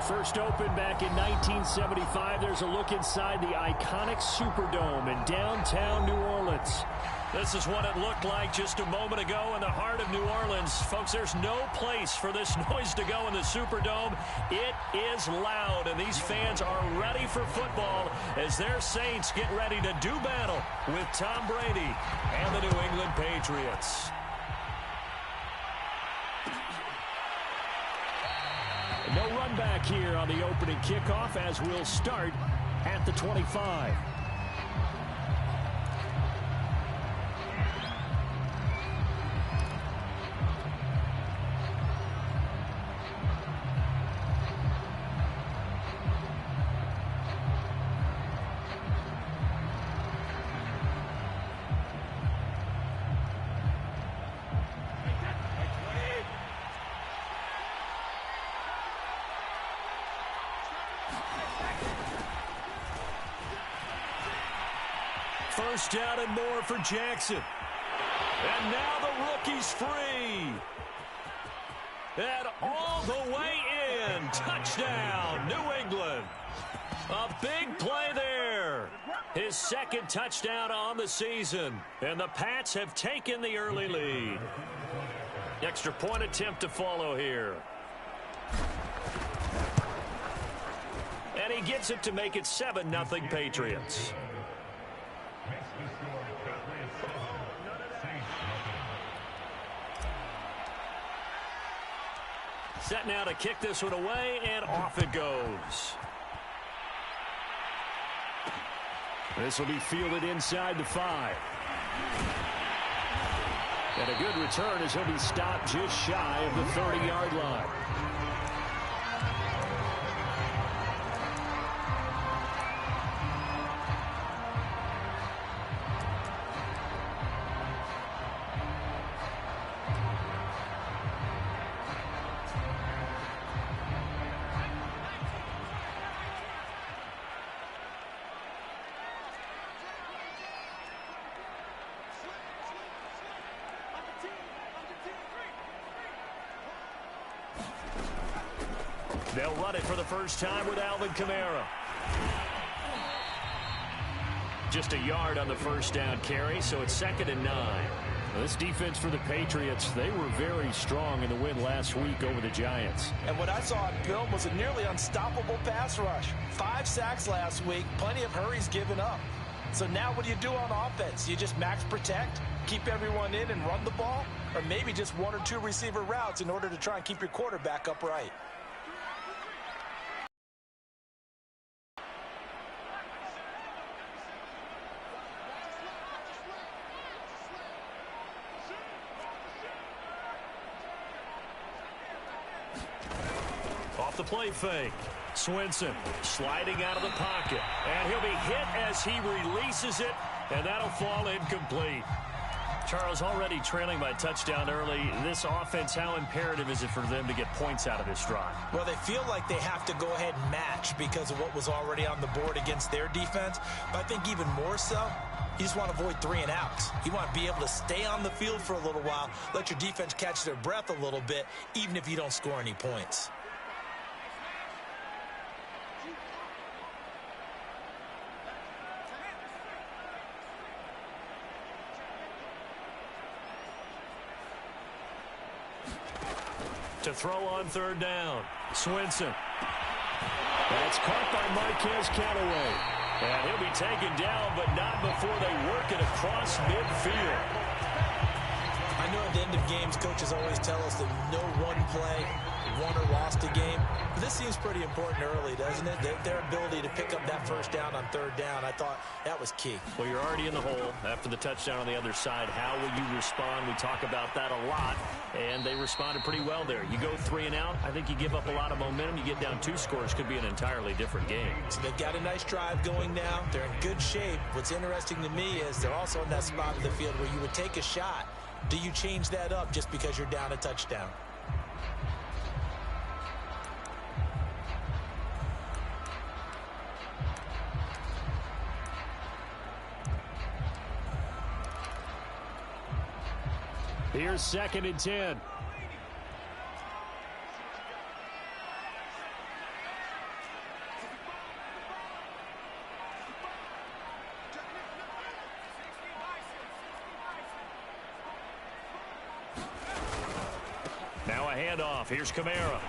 First opened back in 1975. There's a look inside the iconic Superdome in downtown New Orleans. This is what it looked like just a moment ago in the heart of New Orleans. Folks, there's no place for this noise to go in the Superdome. It is loud, and these fans are ready for football as their Saints get ready to do battle with Tom Brady and the New England Patriots. No run back here on the opening kickoff as we'll start at the 25. First down and more for Jackson. And now the rookie's free. And all the way in. Touchdown, New England. A big play there. His second touchdown on the season. And the Pats have taken the early lead. Extra point attempt to follow here. And he gets it to make it 7-0 Patriots. Set now to kick this one away, and off it goes. This will be fielded inside the 5. And a good return as he'll be stopped just shy of the 30-yard line. They'll run it for the first time with Alvin Kamara. Just a yard on the first down carry, so it's 2nd and 9. Well, this defense for the Patriots, they were very strong in the win last week over the Giants. And what I saw on film was a nearly unstoppable pass rush. 5 sacks last week, plenty of hurries given up. So now what do you do on offense? You just max protect, keep everyone in and run the ball? Or maybe just 1 or 2 receiver routes in order to try and keep your quarterback upright? The play fake. Swinson sliding out of the pocket. And he'll be hit as he releases it. And that'll fall incomplete. Charles, already trailing by touchdown early. This offense, how imperative is it for them to get points out of this drive? Well, they feel like they have to go ahead and match because of what was already on the board against their defense. But I think even more so, you just want to avoid 3 and outs. You want to be able to stay on the field for a little while, let your defense catch their breath a little bit, even if you don't score any points. To throw on 3rd down. Swinson. That's caught by Marquez Callaway. And he'll be taken down, but not before they work it across midfield. I know at the end of games, coaches always tell us that no one play won or lost a game. But this seems pretty important early, doesn't it? Their ability to pick up that first down on 3rd down, I thought that was key. Well, you're already in the hole after the touchdown on the other side. How will you respond? We talk about that a lot, and they responded pretty well there. You go 3 and out, I think you give up a lot of momentum. You get down 2 scores, could be an entirely different game. So they've got a nice drive going now. They're in good shape. What's interesting to me is they're also in that spot of the field where you would take a shot. Do you change that up just because you're down a touchdown? Here's 2nd and 10. handoff. Here's Kamara.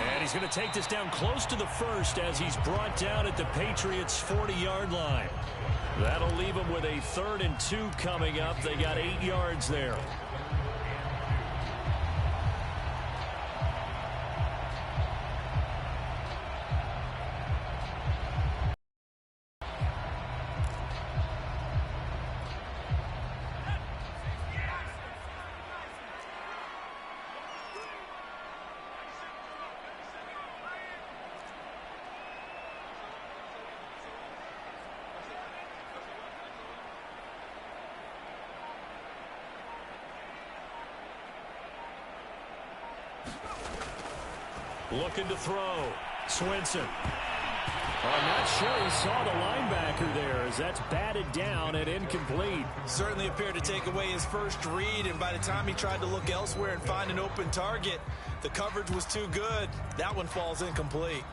And he's going to take this down close to the first as he's brought down at the Patriots' 40-yard line. That'll leave them with a 3rd and 2 coming up. They got 8 yards there. Looking to throw. Swinson. I'm not sure he saw the linebacker there as that's batted down and incomplete. Certainly appeared to take away his first read, and by the time he tried to look elsewhere and find an open target, the coverage was too good. That one falls incomplete.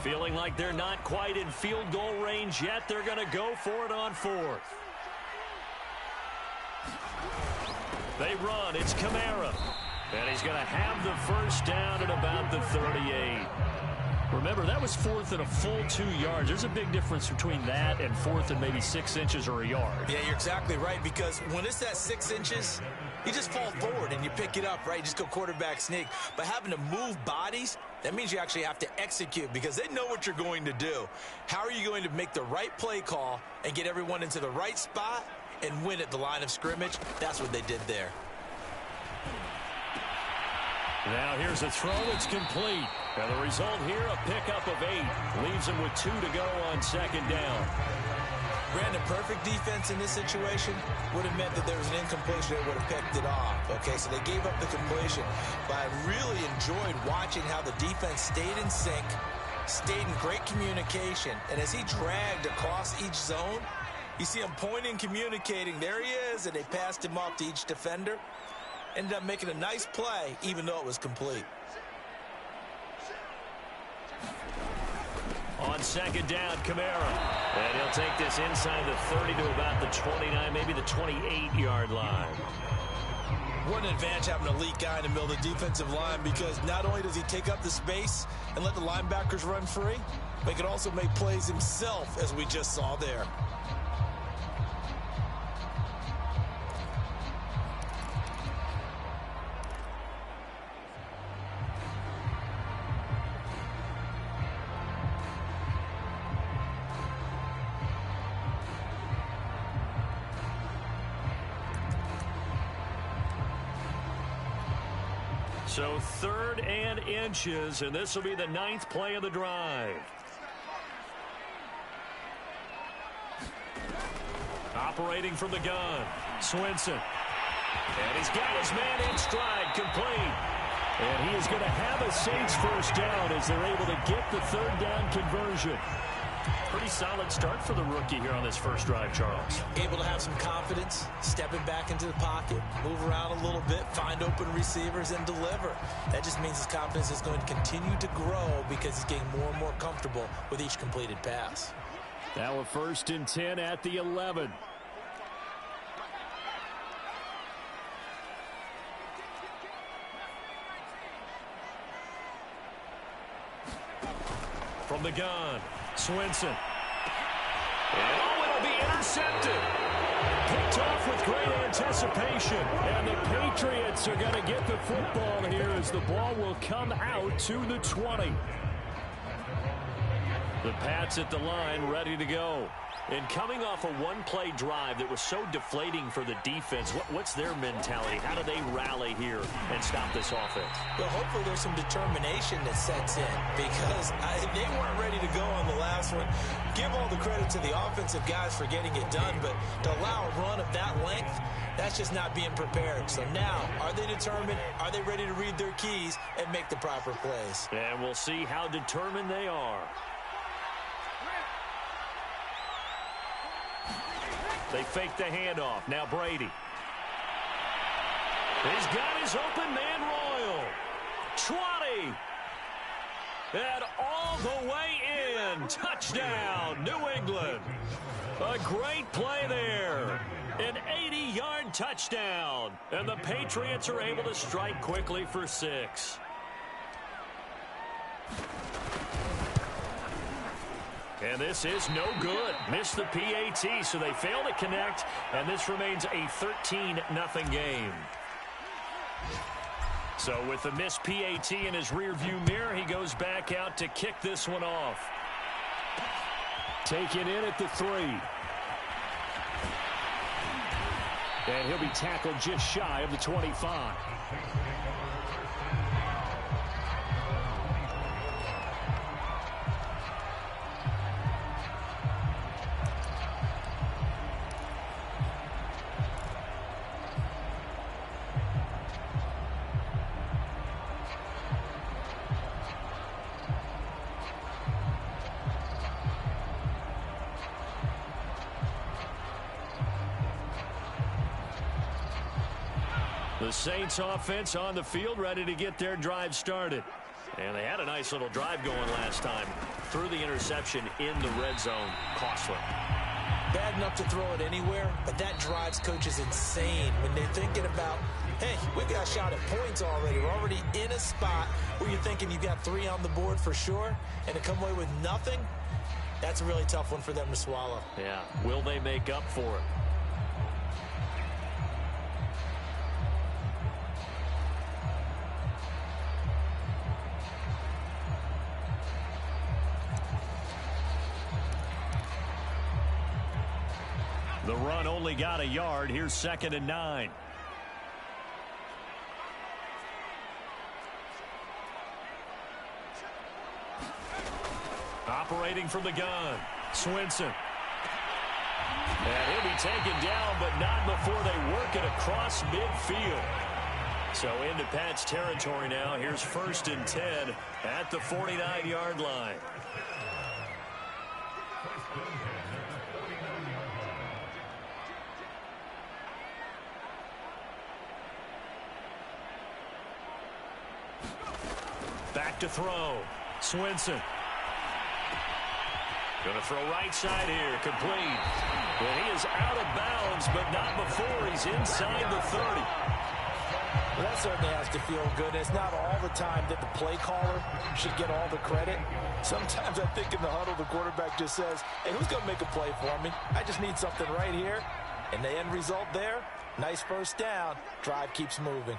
Feeling like they're not quite in field goal range yet. They're going to go for it on 4th. They run. It's Kamara. And he's going to have the first down at about the 38. Remember, that was 4th and a full 2 yards. There's a big difference between that and 4th and maybe 6 inches or a yard. Yeah, you're exactly right, because when it's that 6 inches, you just fall forward and you pick it up, right? You just go quarterback sneak. But having to move bodies, that means you actually have to execute because they know what you're going to do. How are you going to make the right play call and get everyone into the right spot and win at the line of scrimmage? That's what they did there. Now here's a throw. It's complete. And the result here, a pickup of 8. Leaves him with 2 to go on 2nd down. Brandon, perfect defense in this situation would have meant that there was an incompletion. They would have picked it off. Okay, so they gave up the completion. But I really enjoyed watching how the defense stayed in sync, stayed in great communication. And as he dragged across each zone, you see him pointing, communicating. There he is, and they passed him off to each defender. Ended up making a nice play, even though it was complete. On 2nd down, Kamara. And he'll take this inside the 30 to about the 29, maybe the 28-yard line. What an advantage having an elite guy in the middle of the defensive line, because not only does he take up the space and let the linebackers run free, but he can also make plays himself, as we just saw there. So 3rd and inches, and this will be the 9th play of the drive. Operating from the gun, Swinson. And he's got his man in stride, complete. And he is going to have a Saints first down as they're able to get the 3rd down conversion. Pretty solid start for the rookie here on this first drive, Charles. Able to have some confidence, stepping back into the pocket, move around a little bit, find open receivers, and deliver. That just means his confidence is going to continue to grow because he's getting more and more comfortable with each completed pass. Now a 1st and 10 at the 11. From the gun, Swinson. And it'll be intercepted. Picked off with great anticipation. And the Patriots are going to get the football here as the ball will come out to the 20. The Pats at the line, ready to go. And coming off a one-play drive that was so deflating for the defense, what's their mentality? How do they rally here and stop this offense? Well, hopefully there's some determination that sets in because they weren't ready to go on the last one. Give all the credit to the offensive guys for getting it done, but to allow a run of that length, that's just not being prepared. So now, are they determined? Are they ready to read their keys and make the proper plays? And we'll see how determined they are. They fake the handoff. Now Brady. He's got his open man Royal. 20. And all the way in. Touchdown, New England. A great play there. An 80-yard touchdown. And the Patriots are able to strike quickly for 6. And this is no good. Missed the PAT, so they fail to connect, and this remains a 13-0 game. So with the missed PAT in his rearview mirror, he goes back out to kick this one off. Taken in at the 3. And he'll be tackled just shy of the 25. The Saints offense on the field, ready to get their drive started. And they had a nice little drive going last time. Threw the interception in the red zone. Costly. Bad enough to throw it anywhere, but that drives coaches insane when they're thinking about, hey, we got a shot at points already. We're already in a spot where you're thinking you've got 3 on the board for sure, and to come away with nothing, that's a really tough one for them to swallow. Yeah, will they make up for it? The run only got a yard. Here's 2nd and 9. Operating from the gun. Swinson. And he'll be taken down, but not before they work it across midfield. So into Pat's territory now. Here's 1st and 10 at the 49-yard line. Back to throw. Swinson. Going to throw right side here. Complete. Well, he is out of bounds, but not before he's inside the 30. Well, that certainly has to feel good. It's not all the time that the play caller should get all the credit. Sometimes I think in the huddle, the quarterback just says, hey, who's going to make a play for me? I just need something right here. And the end result there, nice 1st down. Drive keeps moving.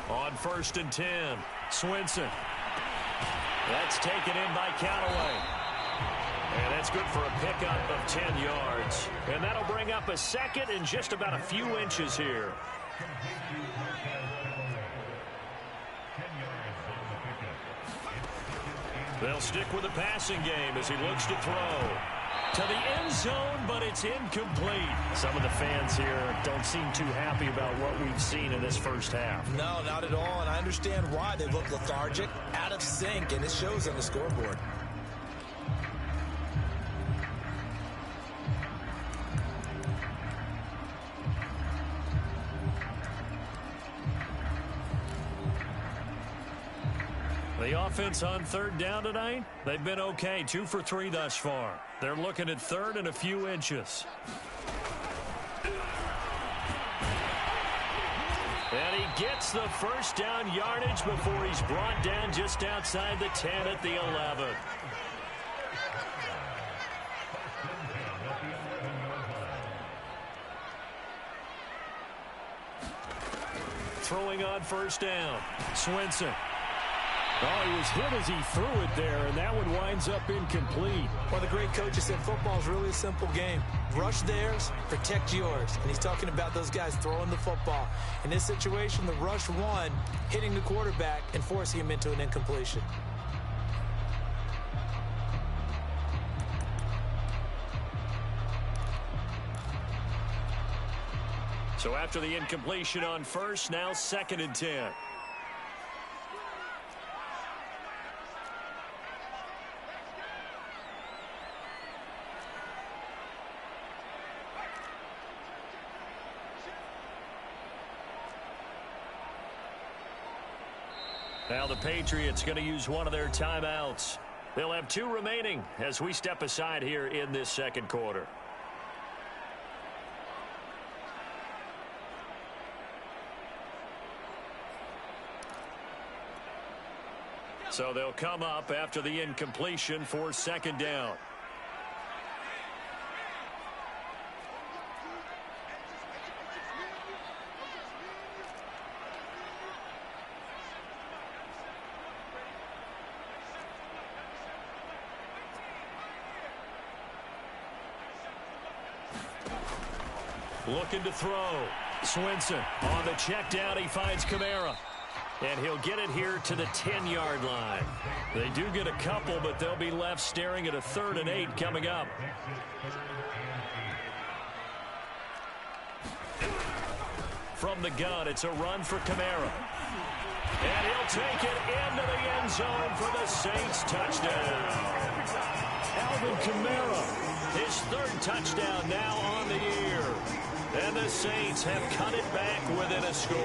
On 1st and 10, Swinson. That's taken in by Callaway. And that's good for a pickup of 10 yards. And that'll bring up a 2nd and just about a few inches here. They'll stick with the passing game as he looks to throw. To the end zone, but it's incomplete. Some of the fans here don't seem too happy about what we've seen in this first half. No, not at all, and I understand why. They look lethargic, out of sync, and it shows on the scoreboard. The offense on 3rd down tonight, they've been okay. 2 for 3 thus far. They're looking at 3rd and a few inches. And he gets the 1st down yardage before he's brought down just outside the 10 at the 11. Throwing on 1st down. Swinson. Oh, he was hit as he threw it there, and that one winds up incomplete. Well, the great coach has said football is really a simple game. Rush theirs, protect yours. And he's talking about those guys throwing the football. In this situation, the rush won, hitting the quarterback and forcing him into an incompletion. So after the incompletion on 1st, now 2nd and 10. Now the Patriots going to use one of their timeouts. They'll have 2 remaining as we step aside here in this second quarter. So they'll come up after the incompletion for second down. Looking to throw. Swinson on the check down. He finds Kamara. And he'll get it here to the 10-yard line. They do get a couple, but they'll be left staring at a 3rd and 8 coming up. From the gun, it's a run for Kamara. And he'll take it into the end zone for the Saints touchdown. Alvin Kamara, his 3rd touchdown now on the year. And the Saints have cut it back within a score.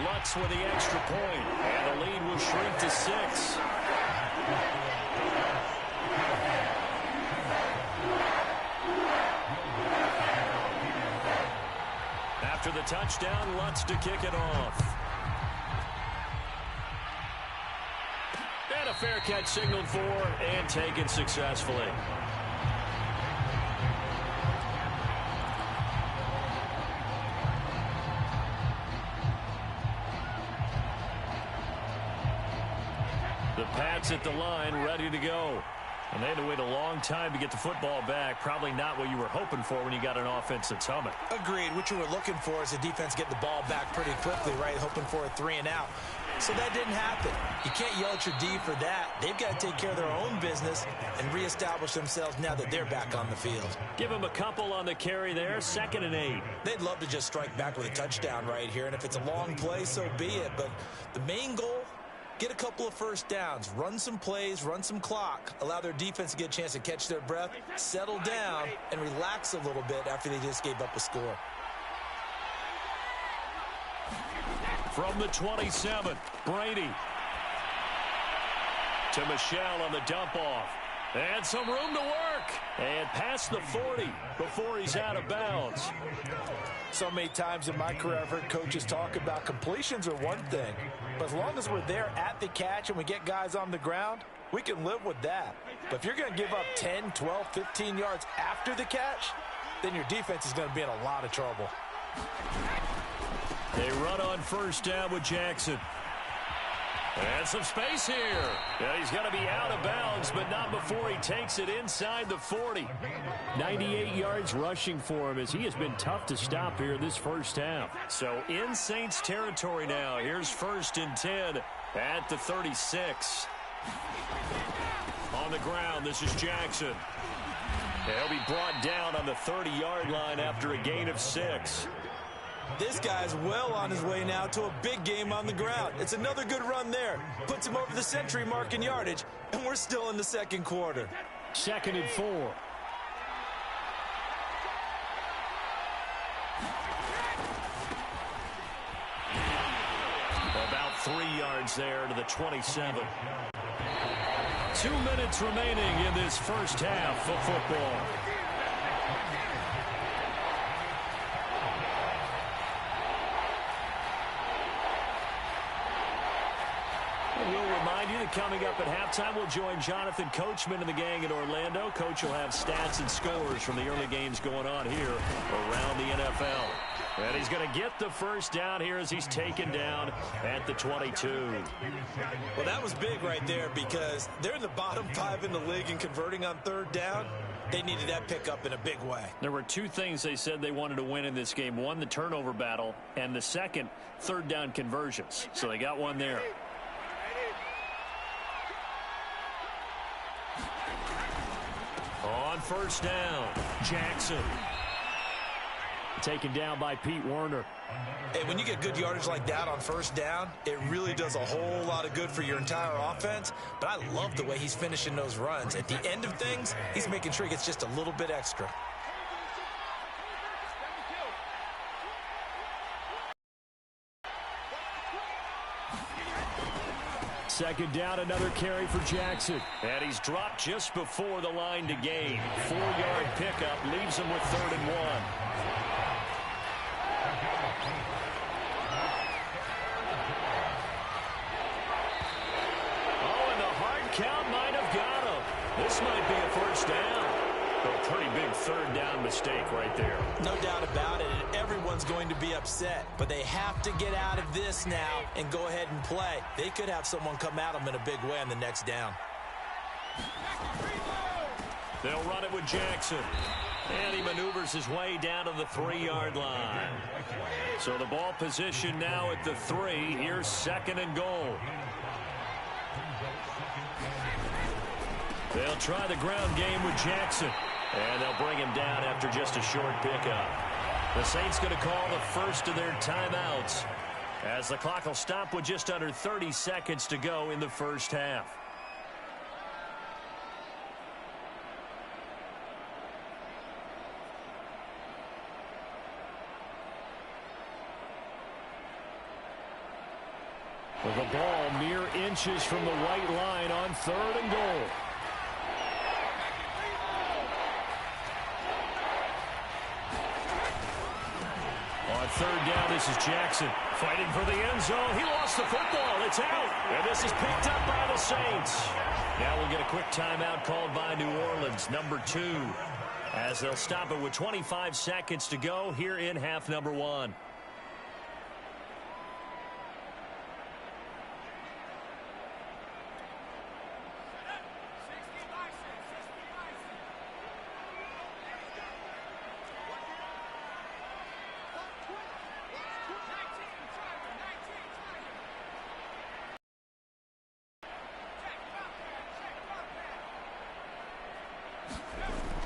Lutz with the extra point, and the lead will shrink to 6. After the touchdown, Lutz to kick it off. And a fair catch signaled for and taken successfully. The Pats at the line, ready to go. And they had to wait a long time to get the football back. Probably not what you were hoping for when you got an offense that's humming. Agreed. What you were looking for is the defense getting the ball back pretty quickly, right? Hoping for a 3 and out. So that didn't happen. You can't yell at your D for that. They've got to take care of their own business and reestablish themselves now that they're back on the field. Give them a couple on the carry there. 2nd and 8. They'd love to just strike back with a touchdown right here. And if it's a long play, so be it. But the main goal, get a couple of first downs, run some plays, run some clock, allow their defense to get a chance to catch their breath, settle down, and relax a little bit after they just gave up a score. From the 27, Brady. To Michelle on the dump-off. And some room to work. And past the 40 before he's out of bounds. So many times in my career I've heard coaches talk about completions are one thing. But as long as we're there at the catch and we get guys on the ground, we can live with that. But if you're going to give up 10, 12, 15 yards after the catch, then your defense is going to be in a lot of trouble. They run on first down with Jackson. And some space here. Yeah, he's going to be out of bounds, but not before he takes it inside the 40. 98 yards rushing for him as he has been tough to stop here this first half. So in Saints territory now. Here's 1st and 10 at the 36. On the ground, this is Jackson. He'll be brought down on the 30-yard line after a gain of 6. This guy's well on his way now to a big game on the ground. It's another good run there. Puts him over the century mark in yardage, and we're still in the second quarter. 2nd and 4. About 3 yards there to the 27. 2 minutes remaining in this first half of football. We'll remind you that coming up at halftime, we'll join Jonathan Coachman and the gang in Orlando. Coach will have stats and scores from the early games going on here around the NFL. And he's going to get the first down here as he's taken down at the 22. Well, that was big right there because they're in the bottom 5 in the league in converting on 3rd down. They needed that pickup in a big way. There were 2 things they said they wanted to win in this game. One, the turnover battle, and the second, 3rd down conversions. So they got one there. On first down, Jackson. Taken down by Pete Werner. Hey, when you get good yardage like that on first down, it really does a whole lot of good for your entire offense. But I love the way he's finishing those runs. At the end of things, he's making sure he gets just a little bit extra. second down, another carry for Jackson. And he's dropped just before the line to gain. 4-yard pickup leaves him with 3rd and 1. Oh, and the hard count might have got him. This might be a first down. A pretty big 3rd down mistake right there. No doubt about it, and everyone's going to be upset. But they have to get out of this now and go ahead and play. They could have someone come at them in a big way on the next down. They'll run it with Jackson. And he maneuvers his way down to the 3-yard line. So the ball position now at the 3. Here's 2nd and goal. They'll try the ground game with Jackson. And they'll bring him down after just a short pickup. The Saints going to call the first of their timeouts, as the clock will stop with just under 30 seconds to go in the first half. With the ball mere inches from the white line on 3rd and goal. On 3rd down, this is Jackson fighting for the end zone. He lost the football. It's out. And this is picked up by the Saints. Now we'll get a quick timeout called by New Orleans, number 2, as they'll stop it with 25 seconds to go here in half number 1.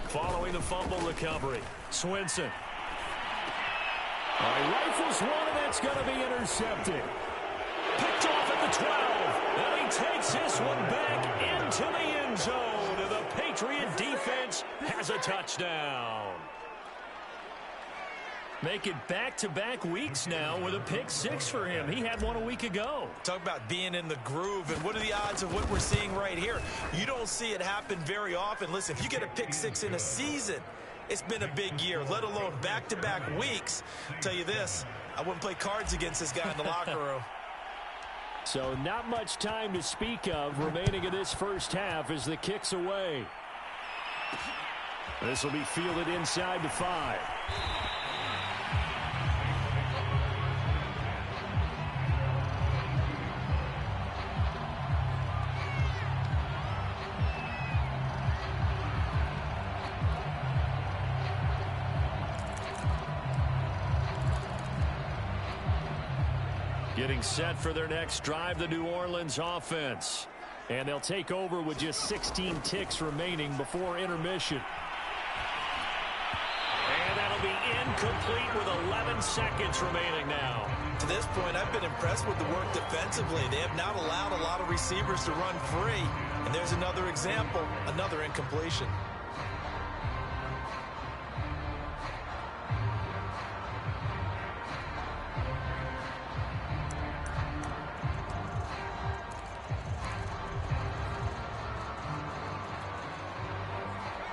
Following the fumble recovery, Swinson. Rifles one, and it's going to be intercepted. Picked off at the 12. And he takes this one back into the end zone. And the Patriot defense has a touchdown. Make it back-to-back weeks now with a pick 6 for him. He had one a week ago. Talk about being in the groove, and what are the odds of what we're seeing right here? You don't see it happen very often. Listen, if you get a pick 6 in a season, it's been a big year, let alone back-to-back weeks. I'll tell you this, I wouldn't play cards against this guy in the locker room. So not much time to speak of remaining in this first half as the kick's away. This will be fielded inside the 5. Getting set for their next drive, the New Orleans offense. And they'll take over with just 16 ticks remaining before intermission. And that'll be incomplete with 11 seconds remaining now. To this point, I've been impressed with the work defensively. They have not allowed a lot of receivers to run free. And there's another example, another incompletion.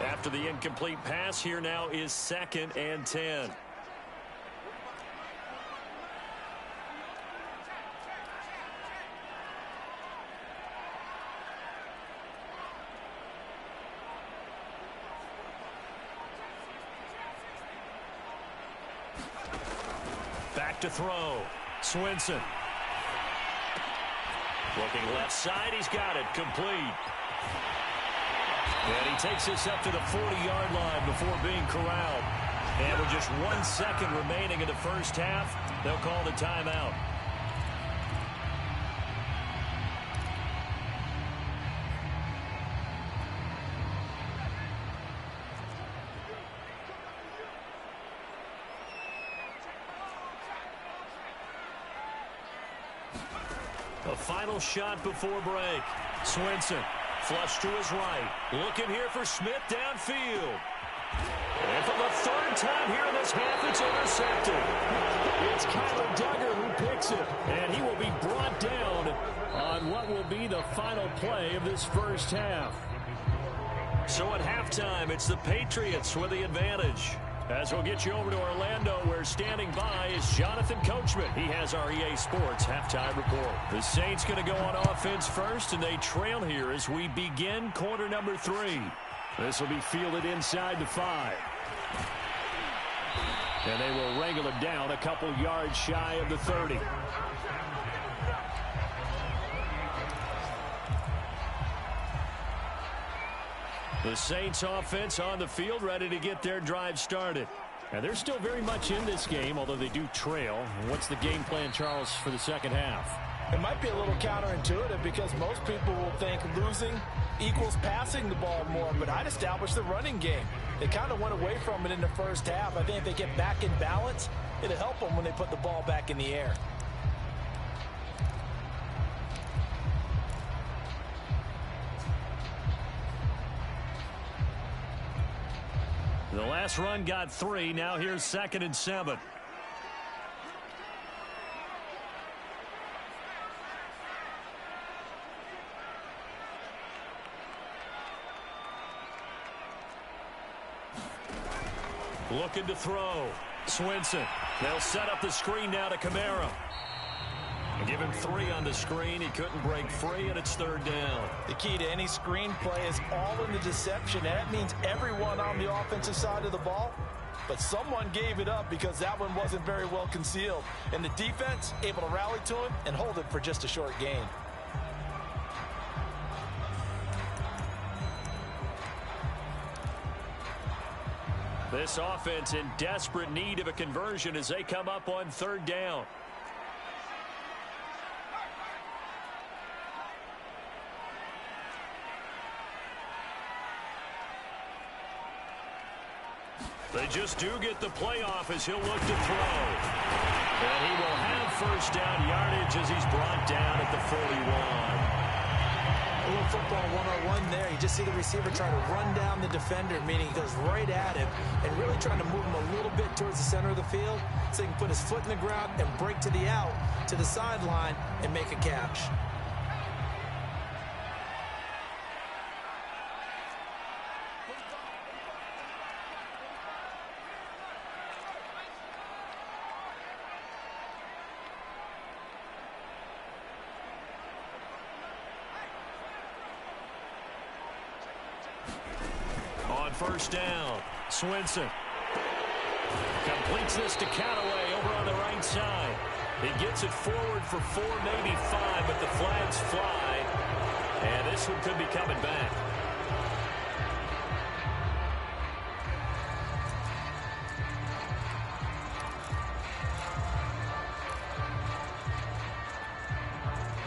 After the incomplete pass, here now is 2nd and 10. Back to throw. Swinson. Looking left side, he's got it. Complete. And he takes this up to the 40-yard line before being corralled. And with just 1 second remaining in the first half, they'll call the timeout. A final shot before break. Swinson. Flush to his right. Looking here for Smith downfield. And for the 3rd time here in this half, it's intercepted. It's Kyler Duggar who picks it. And he will be brought down on on what will be the final play of this first half. So at halftime, it's the Patriots with the advantage. As we'll get you over to Orlando, where standing by is Jonathan Coachman. He has our EA Sports halftime report. The Saints going to go on offense first, and they trail here as we begin quarter number 3. This will be fielded inside the 5. And they will wrangle it down a couple yards shy of the 30. The Saints offense on the field, ready to get their drive started. And they're still very much in this game, although they do trail. What's the game plan, Charles, for the second half? It might be a little counterintuitive because most people will think losing equals passing the ball more, but I'd establish the running game. They kind of went away from it in the first half. I think if they get back in balance, it'll help them when they put the ball back in the air. The last run got 3. Now here's 2nd and 7. Looking to throw. Swinson. They'll set up the screen now to Kamara. Give him 3 on the screen. He couldn't break free, and it's 3rd down. The key to any screen play is all in the deception. And that means everyone on the offensive side of the ball. But someone gave it up because that one wasn't very well concealed. And the defense able to rally to him and hold it for just a short gain. This offense in desperate need of a conversion as they come up on 3rd down. They just do get the playoff as he'll look to throw. And he will have 1st down yardage as he's brought down at the 41. A little football 101 there. You just see the receiver try to run down the defender, meaning he goes right at him and really trying to move him a little bit towards the center of the field so he can put his foot in the ground and break to the out, to the sideline, and make a catch. On 1st down, Swinson completes this to Callaway over on the right side. He gets it forward for 4, maybe 5, but the flags fly, and this one could be coming back.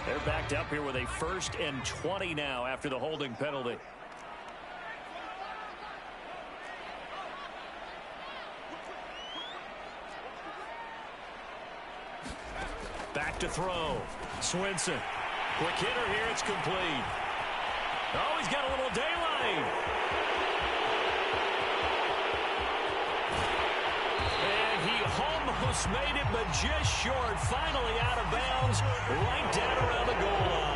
They're backed up here with a 1st and 20 now after the holding penalty. Back to throw. Swinson. Quick hitter here. It's complete. Oh, he's got a little daylight. And he almost made it, but just short. Finally out of bounds. Right down around the goal line.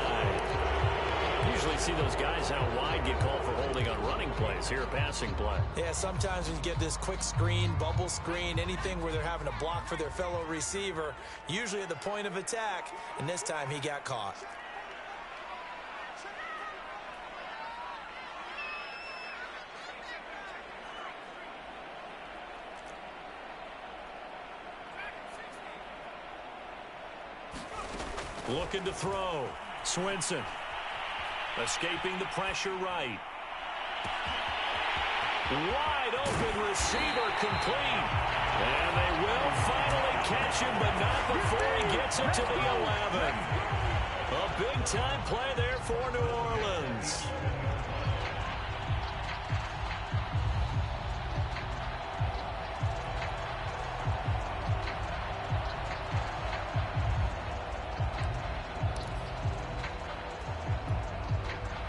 Usually see those guys out wide get called for holding on running plays. Here, a passing play. Yeah, sometimes when you get this quick screen, bubble screen, anything where they're having to block for their fellow receiver, usually at the point of attack, and this time he got caught. Looking to throw. Swinson. Escaping the pressure right. Wide open receiver complete. And they will finally catch him, but not before he gets it to the 11. A big-time play there for New Orleans.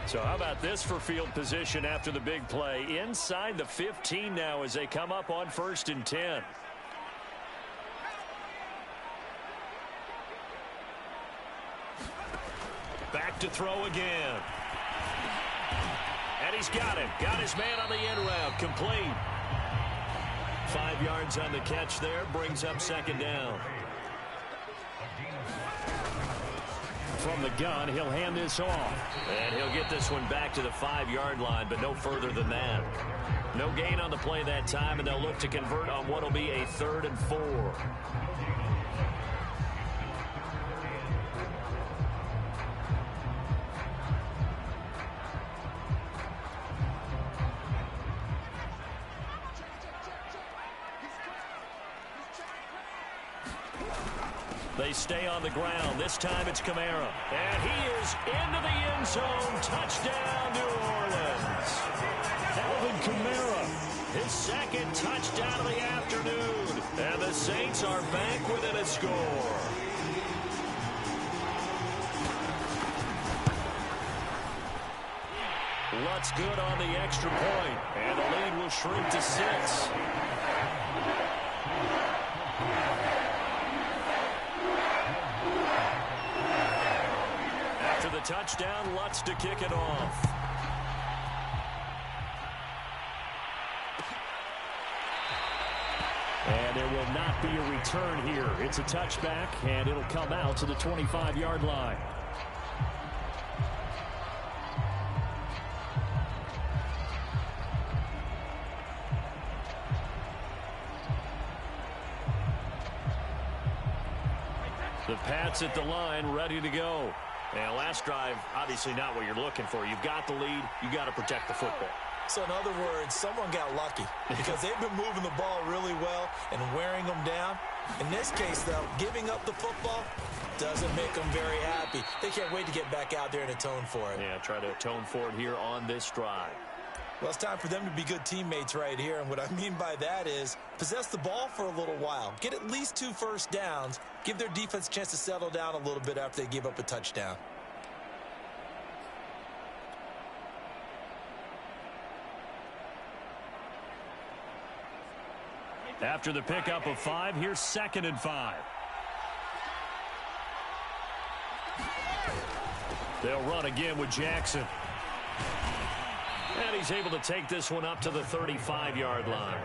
So how about this for field position after the big play? Inside the 15 now as they come up on 1st and 10. look to throw again. And he's got him. Got his man on the end route. Complete. 5 yards on the catch there. Brings up second down. From the gun, he'll hand this off. And he'll get this one back to the 5-yard line, but no further than that. No gain on the play that time, and they'll look to convert on what will be a 3rd and 4. They stay on the ground. This time it's Kamara. And he is into the end zone. Touchdown, New Orleans. Alvin Kamara. His second touchdown of the afternoon. And the Saints are back within a score. Lutt's good on the extra point. And the lead will shrink to 6. After the touchdown, Lutz to kick it off. And there will not be a return here. It's a touchback, and it'll come out to the 25-yard line. The Pats at the line, ready to go. And last drive, obviously not what you're looking for. You've got the lead. You've got to protect the football. So in other words, someone got lucky because they've been moving the ball really well and wearing them down. In this case, though, giving up the football doesn't make them very happy. They can't wait to get back out there and atone for it. Yeah, try to atone for it here on this drive. Well, it's time for them to be good teammates right here. And what I mean by that is possess the ball for a little while. Get at least 2 first downs. Give their defense a chance to settle down a little bit after they give up a touchdown. After the pickup of 5, here's 2nd and 5. They'll run again with Jackson. And he's able to take this one up to the 35-yard line.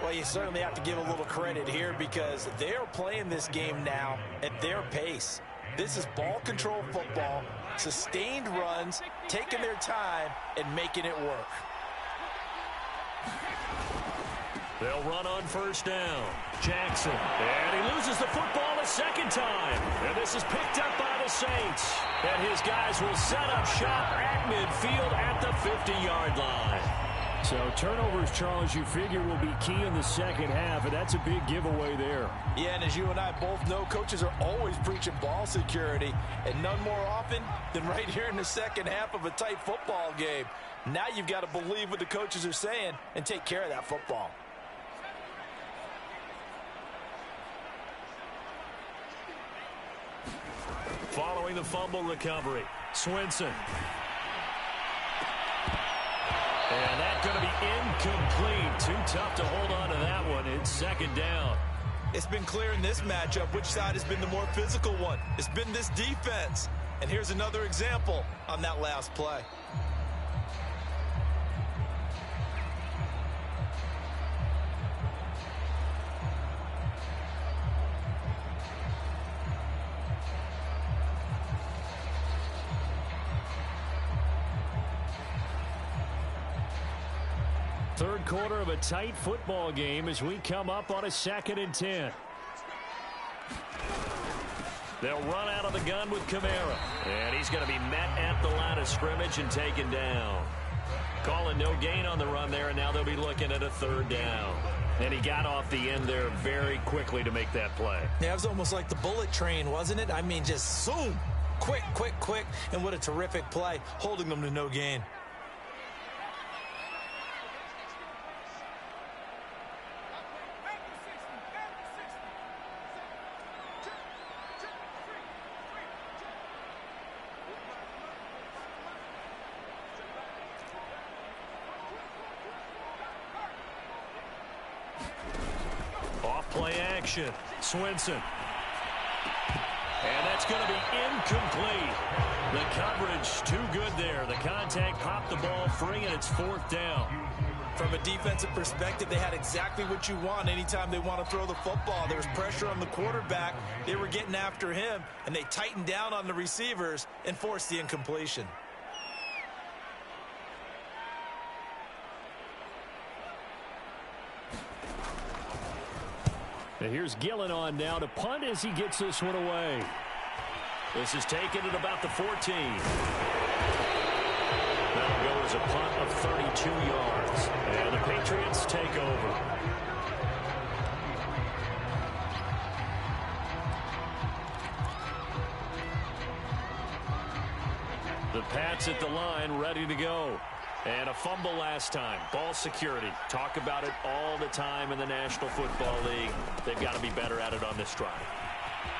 Well, you certainly have to give a little credit here because they're playing this game now at their pace. This is ball control football, sustained runs, taking their time, and making it work. They'll run on first down. Jackson. And he loses the football a second time. And this is picked up by the Saints. And his guys will set up shop at midfield at the 50-yard line. So turnovers, Charles, you figure will be key in the second half, and that's a big giveaway there. Yeah, and as you and I both know, coaches are always preaching ball security, and none more often than right here in the second half of a tight football game. Now you've got to believe what the coaches are saying and take care of that football. Following the fumble recovery, Swinson. And that's going to be incomplete. Too tough to hold on to that one. It's second down. It's been clear in this matchup which side has been the more physical one. It's been this defense. And here's another example on that last play. Third quarter of a tight football game as we come up on a 2nd and 10. They'll run out of the gun with Kamara. And he's going to be met at the line of scrimmage and taken down. Calling no gain on the run there, and now they'll be looking at a 3rd down. And he got off the end there very quickly to make that play. Yeah, it was almost like the bullet train, wasn't it? I mean, just zoom. Quick, quick, quick. And what a terrific play, holding them to no gain. Play action. Swinson. And that's going to be incomplete. The coverage too good there. The contact popped the ball free, and it's 4th down. From a defensive perspective, they had exactly what you want anytime they want to throw the football. There was pressure on the quarterback. They were getting after him, and they tightened down on the receivers and forced the incompletion. And here's Gillen on now to punt as he gets this one away. This is taken at about the 14. That'll go as a punt of 32 yards. And the Patriots take over. The Pats at the line, ready to go. And a fumble last time. Ball security. Talk about it all the time in the National Football League. They've got to be better at it on this drive.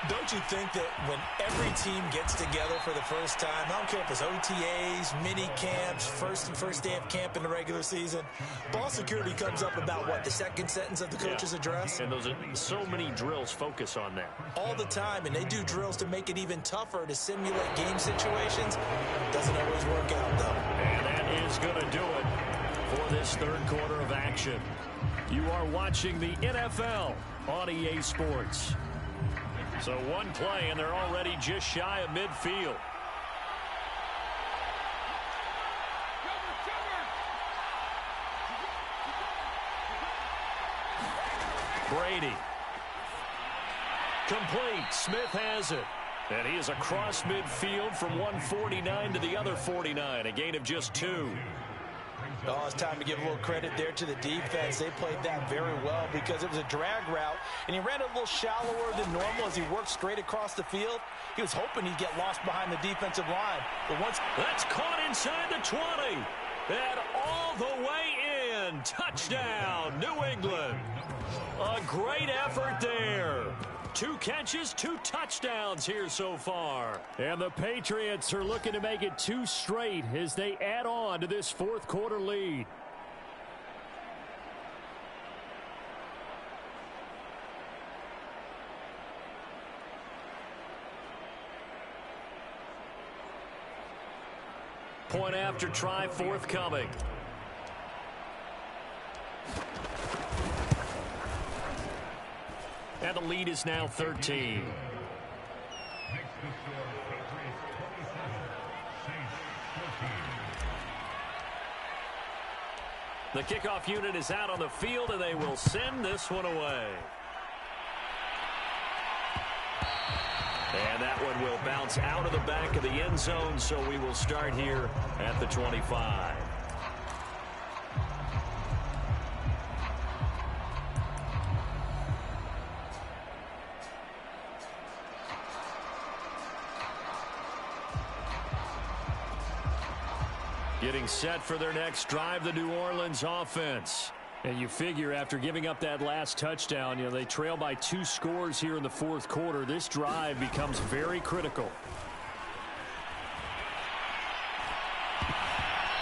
Don't you think that when every team gets together for the first time, I don't care if it's OTAs, mini camps, first day of camp in the regular season, ball security comes up about what, the second sentence of the coach's address? And those are so many drills focus on that. All the time, and they do drills to make it even tougher to simulate game situations. Doesn't always work out, though. And that is going to do it for this third quarter of action. You are watching the NFL on EA Sports. So one play, and they're already just shy of midfield. Brady. Complete. Smith has it. And he is across midfield from 149 to the other 49. A gain of just 2. Oh, it's time to give a little credit there to the defense. They played that very well because it was a drag route, and he ran a little shallower than normal as he worked straight across the field. He was hoping he'd get lost behind the defensive line. But once that's caught inside the 20, and all the way in. Touchdown, New England. A great effort there. 2 catches, 2 touchdowns here so far. And the Patriots are looking to make it 2 straight as they add on to this fourth quarter lead. Point after try forthcoming. And the lead is now 13. The kickoff unit is out on the field, and they will send this one away. And that one will bounce out of the back of the end zone, so we will start here at the 25. Getting set for their next drive, the New Orleans offense. And you figure after giving up that last touchdown, they trail by 2 scores here in the fourth quarter. This drive becomes very critical.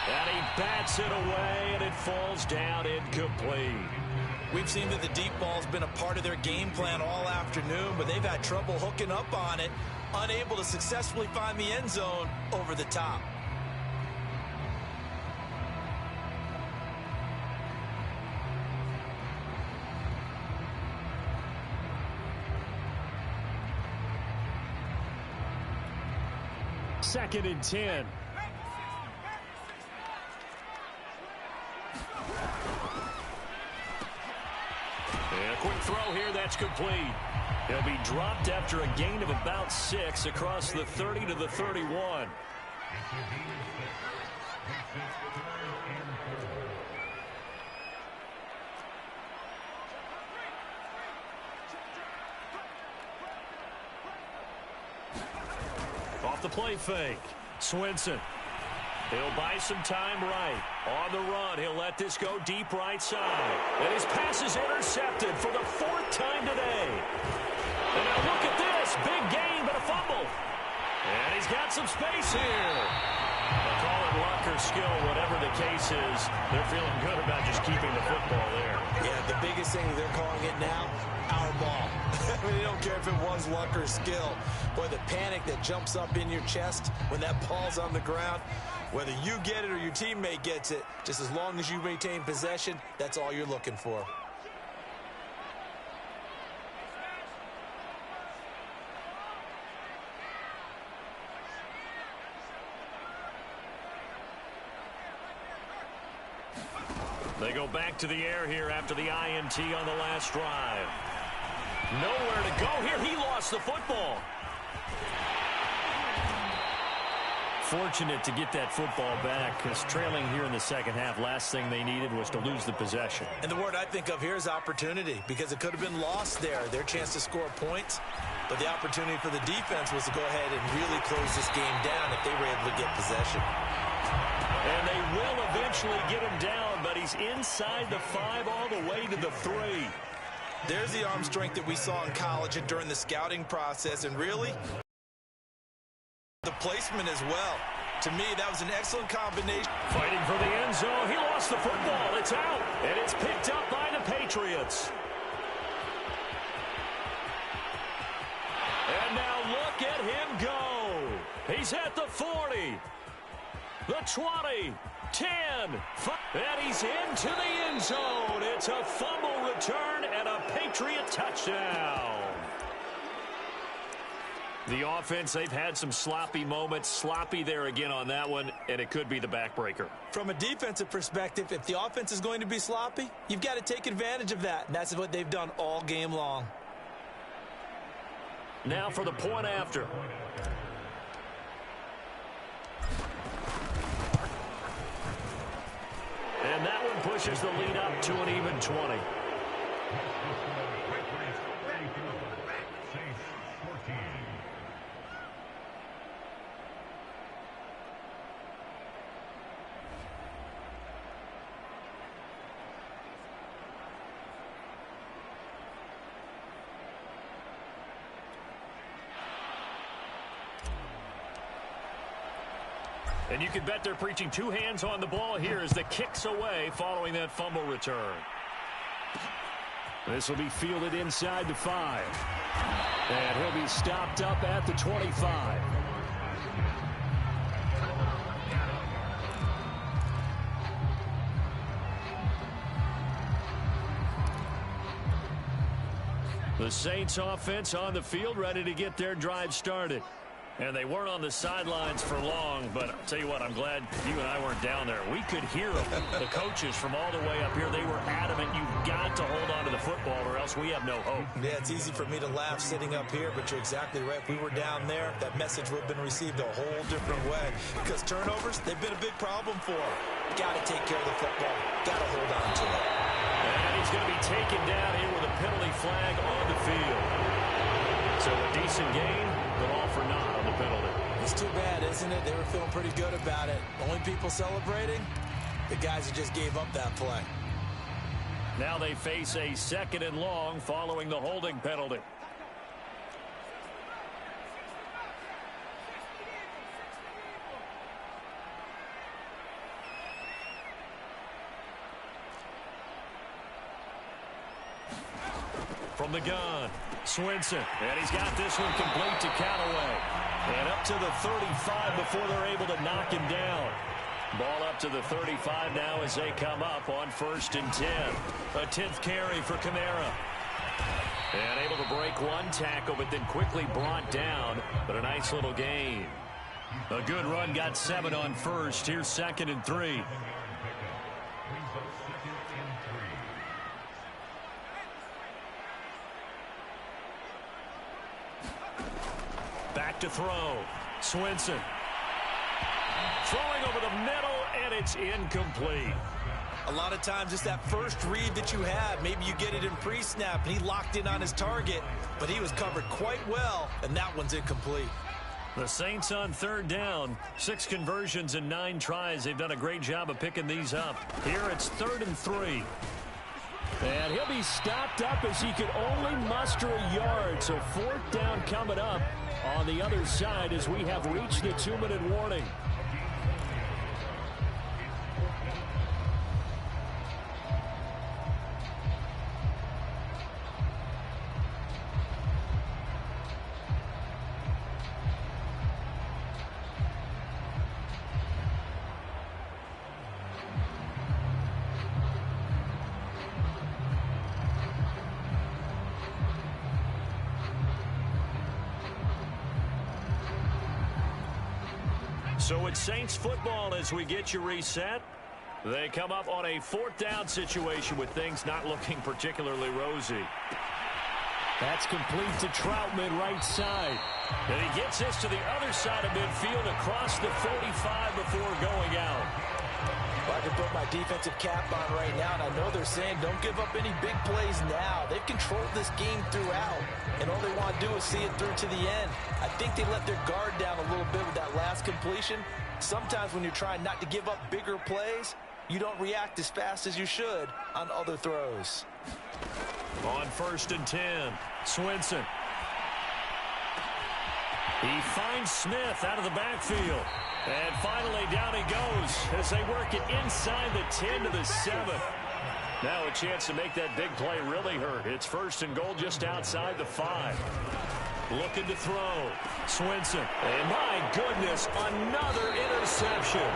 And he bats it away, and it falls down incomplete. We've seen that the deep ball's been a part of their game plan all afternoon, but they've had trouble hooking up on it, unable to successfully find the end zone over the top. Second and 10. And a quick throw here, that's complete. He'll be dropped after a gain of about 6 across the 30 to the 31. Off the play fake. Swinson. He'll buy some time right. On the run, he'll let this go deep right side. And his pass is intercepted for the 4th time today. And now look at this. Big gain, but a fumble. And he's got some space here. Call it luck or skill, whatever the case is, they're feeling good about just keeping the football there. Yeah, the biggest thing they're calling it now, our ball. I mean, they don't care if it was luck or skill. Boy, the panic that jumps up in your chest when that ball's on the ground, whether you get it or your teammate gets it, just as long as you maintain possession, that's all you're looking for. They go back to the air here after the INT on the last drive. Nowhere to go here. He lost the football. Fortunate to get that football back, because trailing here in the second half, last thing they needed was to lose the possession. And the word I think of here is opportunity, because it could have been lost there, their chance to score points. But the opportunity for the defense was to go ahead and really close this game down if they were able to get possession. And they will eventually get him down, but he's inside the 5 all the way to the 3. There's the arm strength that we saw in college and during the scouting process, and really the placement as well. To me, that was an excellent combination. Fighting for the end zone. He lost the football. It's out, and it's picked up by the Patriots. And now look at him go. He's at the 40, the 20, 10, 5, and he's into the end zone. It's a fumble return and a Patriot touchdown. The offense, they've had some sloppy moments. Sloppy there again on that one, and it could be the backbreaker. From a defensive perspective, if the offense is going to be sloppy, you've got to take advantage of that. And that's what they've done all game long. Now for the point after. And that one pushes the lead up to an even 20. And you can bet they're preaching two hands on the ball here as the kick's away following that fumble return. This will be fielded inside the 5. And he'll be stopped up at the 25. The Saints offense on the field ready to get their drive started. And they weren't on the sidelines for long, but I'll tell you what, I'm glad you and I weren't down there. We could hear them. The coaches from all the way up here, they were adamant, you've got to hold on to the football or else we have no hope. Yeah, it's easy for me to laugh sitting up here, but you're exactly right. If we were down there, that message would have been received a whole different way. Because turnovers, they've been a big problem for them. Got to take care of the football. Got to hold on to it. And he's going to be taken down here with a penalty flag on the field. So a decent game, but all for naught on the penalty. It's too bad, isn't it? They were feeling pretty good about it. Only people celebrating, the guys who just gave up that play. Now they face a 2nd and long following the holding penalty. From the gun, Swinson, and he's got this one complete to Callaway. And up to the 35 before they're able to knock him down. Ball up to the 35 now as they come up on 1st and 10. A 10th carry for Kamara. And able to break one tackle, but then quickly brought down. But a nice little gain. A good run, got 7 on 1st. Here's 2nd and 3. Back to throw. Swinson. Throwing over the middle, and it's incomplete. A lot of times it's that first read that you have. Maybe you get it in pre-snap, and he locked in on his target, but he was covered quite well, and that one's incomplete. The Saints on 3rd down. 6 conversions and 9 tries. They've done a great job of picking these up. Here it's 3rd and 3. And he'll be stopped up as he could only muster a yard. So 4th down coming up on the other side as we have reached the 2-minute warning. So it's Saints football as we get you reset. They come up on a 4th down situation with things not looking particularly rosy. That's complete to Troutman, right side. And he gets this to the other side of midfield across the 45 before going out. Well, I can put my defensive cap on right now, and I know they're saying don't give up any big plays now. They've controlled this game throughout, and all they want to do is see it through to the end. I think they let their guard down a little bit with that last completion. Sometimes when you're trying not to give up bigger plays, you don't react as fast as you should on other throws. On 1st and 10, Swinson. He finds Smith out of the backfield. And finally down he goes as they work it inside the 10 to the 7. Now a chance to make that big play really hurt. It's 1st and goal just outside the 5. Looking to throw. Swinson. And my goodness, another interception.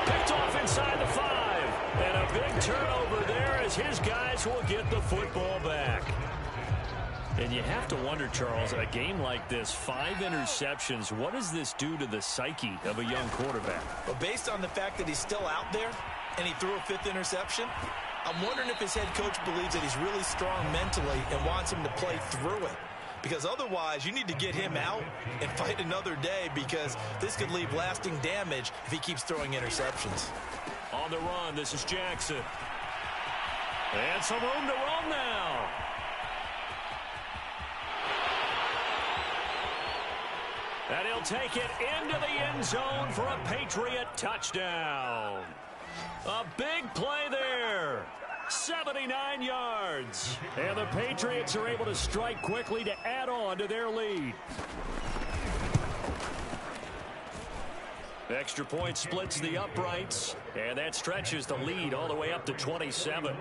Picked off inside the 5. And a big turnover there as his guys will get the football back. And you have to wonder, Charles, in a game like this, 5 interceptions, what does this do to the psyche of a young quarterback? Well, based on the fact that he's still out there and he threw a 5th interception, I'm wondering if his head coach believes that he's really strong mentally and wants him to play through it. Because otherwise, you need to get him out and fight another day, because this could leave lasting damage if he keeps throwing interceptions. On the run, this is Jackson. And some room to run now. And he'll take it into the end zone for a Patriot touchdown. A big play there. 79 yards. And the Patriots are able to strike quickly to add on to their lead. Extra point splits the uprights, and that stretches the lead all the way up to 27.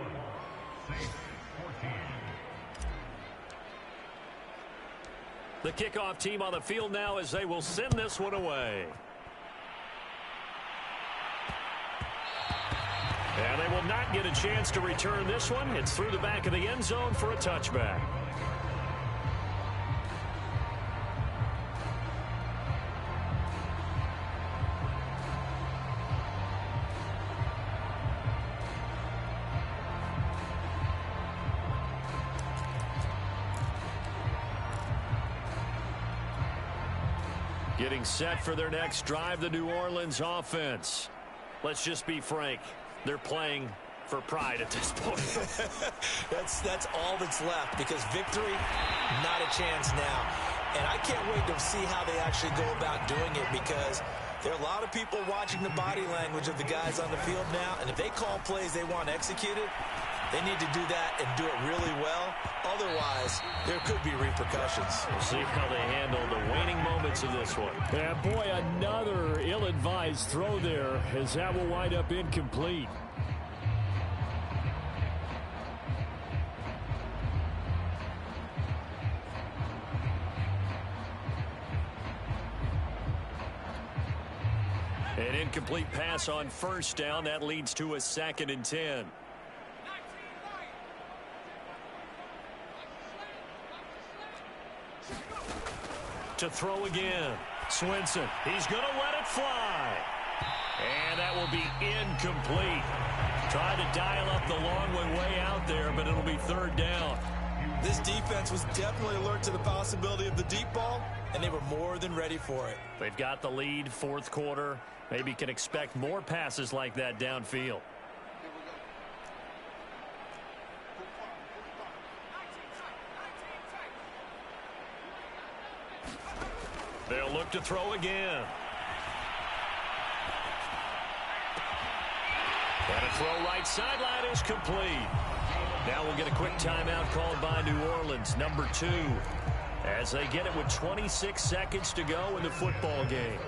The kickoff team on the field now as they will send this one away. And they will not get a chance to return this one. It's through the back of the end zone for a touchback. Getting set for their next drive, the New Orleans offense. Let's just be frank. They're playing for pride at this point. That's all that's left, because victory, not a chance now. And I can't wait to see how they actually go about doing it, because there are a lot of people watching the body language of the guys on the field now. And if they call plays they want executed, they need to do that and do it really well. Otherwise, there could be repercussions. We'll see how they handle the waning moments of this one. Yeah, boy, another ill-advised throw there, as that will wind up incomplete. An incomplete pass on 1st down. That leads to a 2nd and 10. To throw again. Swinson. He's going to let it fly. And that will be incomplete. Tried to dial up the long one way out there, but it'll be 3rd down. This defense was definitely alert to the possibility of the deep ball, and they were more than ready for it. They've got the lead, 4th quarter. Maybe can expect more passes like that downfield. They'll look to throw again. And a throw right sideline is complete. Now we'll get a quick timeout called by New Orleans, number 2, as they get it with 26 seconds to go in the football game.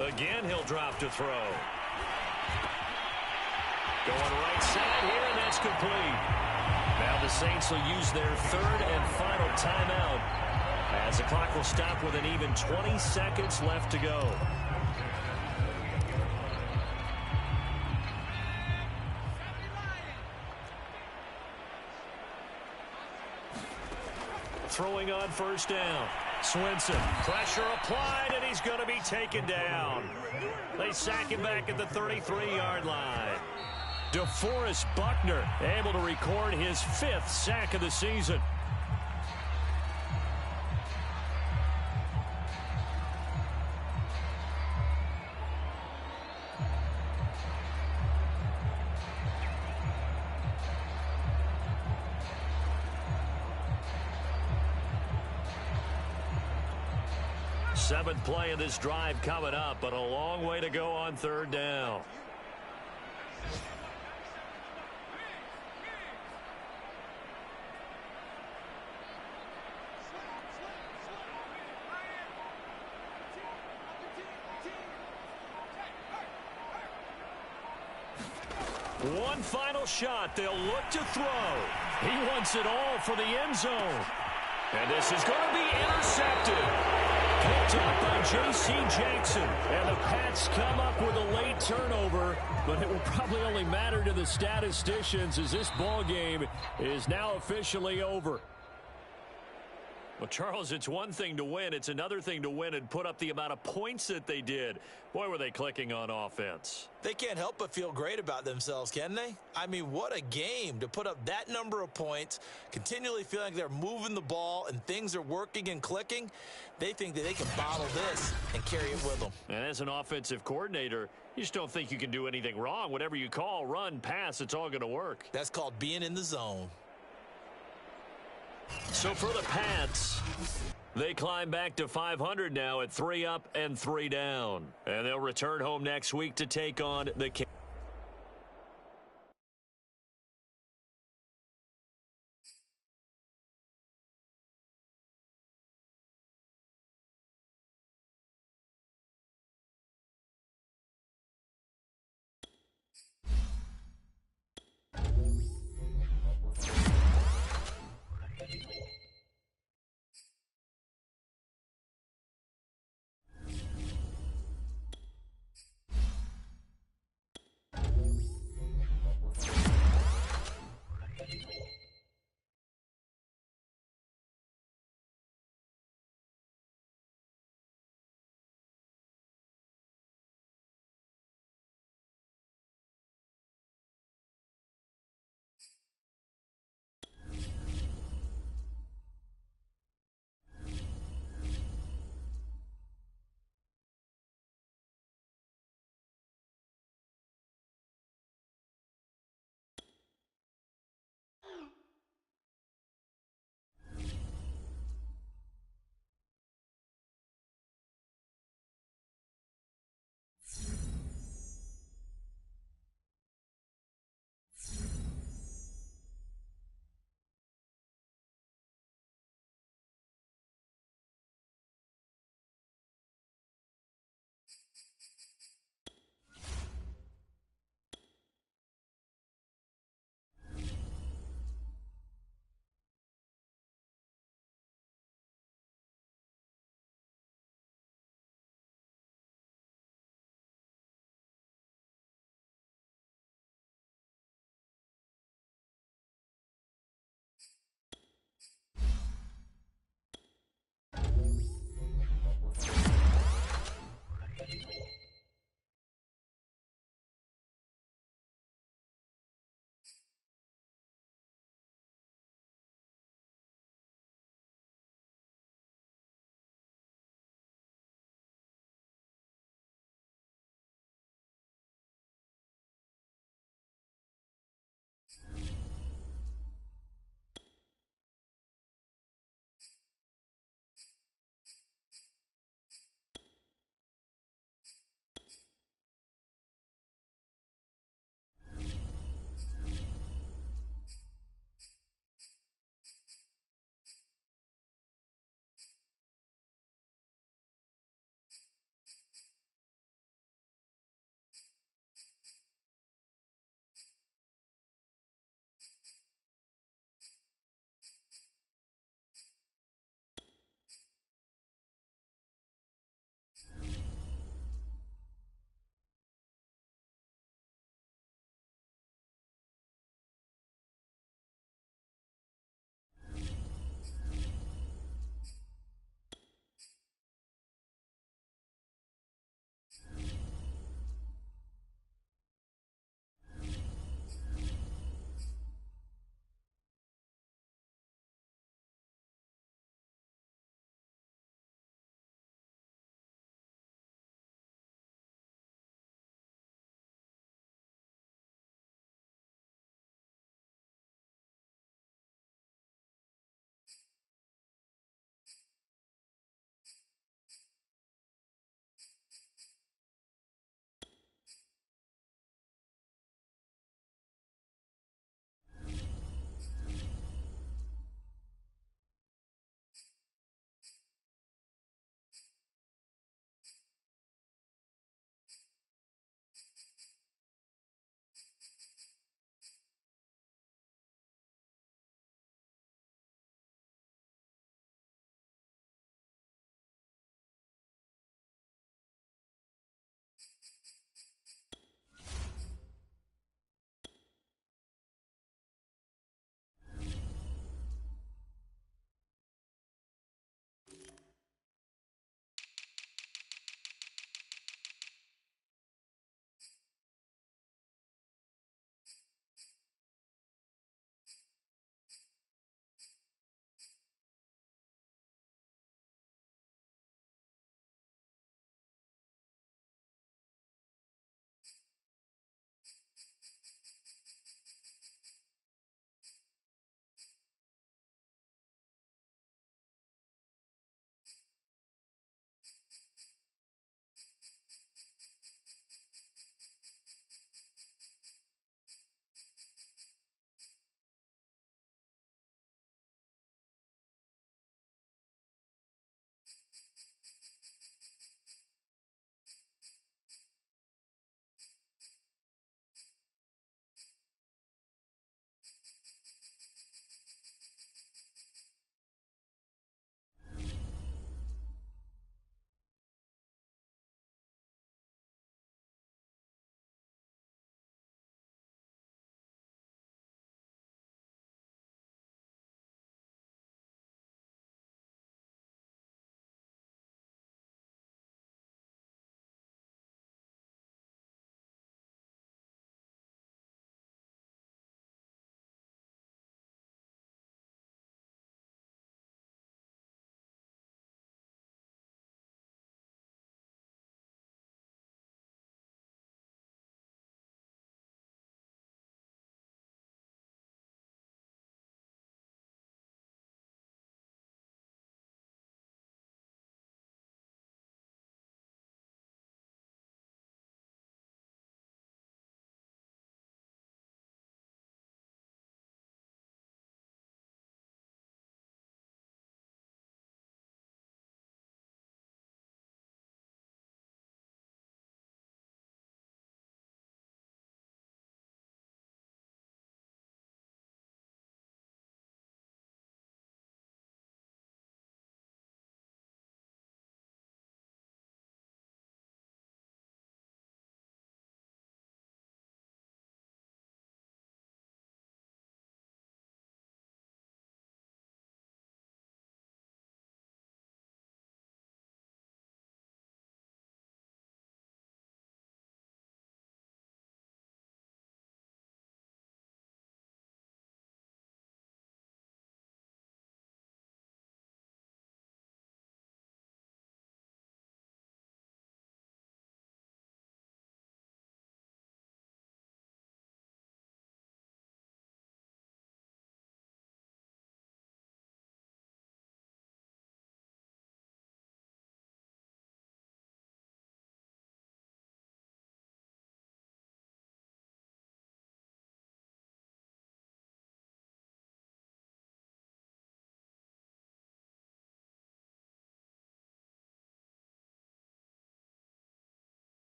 Again, he'll drop to throw. Going right side here, and that's It's complete. Now the Saints will use their third and final timeout as the clock will stop with an even 20 seconds left to go. Throwing on first down. Swinson, pressure applied, and he's going to be taken down. They sack him back at the 33-yard line. DeForest Buckner able to record his 5th sack of the season. Seventh play of this drive coming up, but a long way to go on third down. One final shot. They'll look to throw. He wants it all for the end zone. And this is going to be intercepted. Picked up by J.C. Jackson. And the Pats come up with a late turnover, but it will probably only matter to the statisticians as this ball game is now officially over. Well, Charles, it's one thing to win. It's another thing to win and put up the amount of points that they did. Boy, were they clicking on offense. They can't help but feel great about themselves, can they? I mean, what a game to put up that number of points, continually feeling like they're moving the ball and things are working and clicking. They think that they can bottle this and carry it with them. And as an offensive coordinator, you just don't think you can do anything wrong. Whatever you call, run, pass, it's all going to work. That's called being in the zone. So for the Pats, they climb back to 500 now at 3 up and 3 down. And they'll return home next week to take on the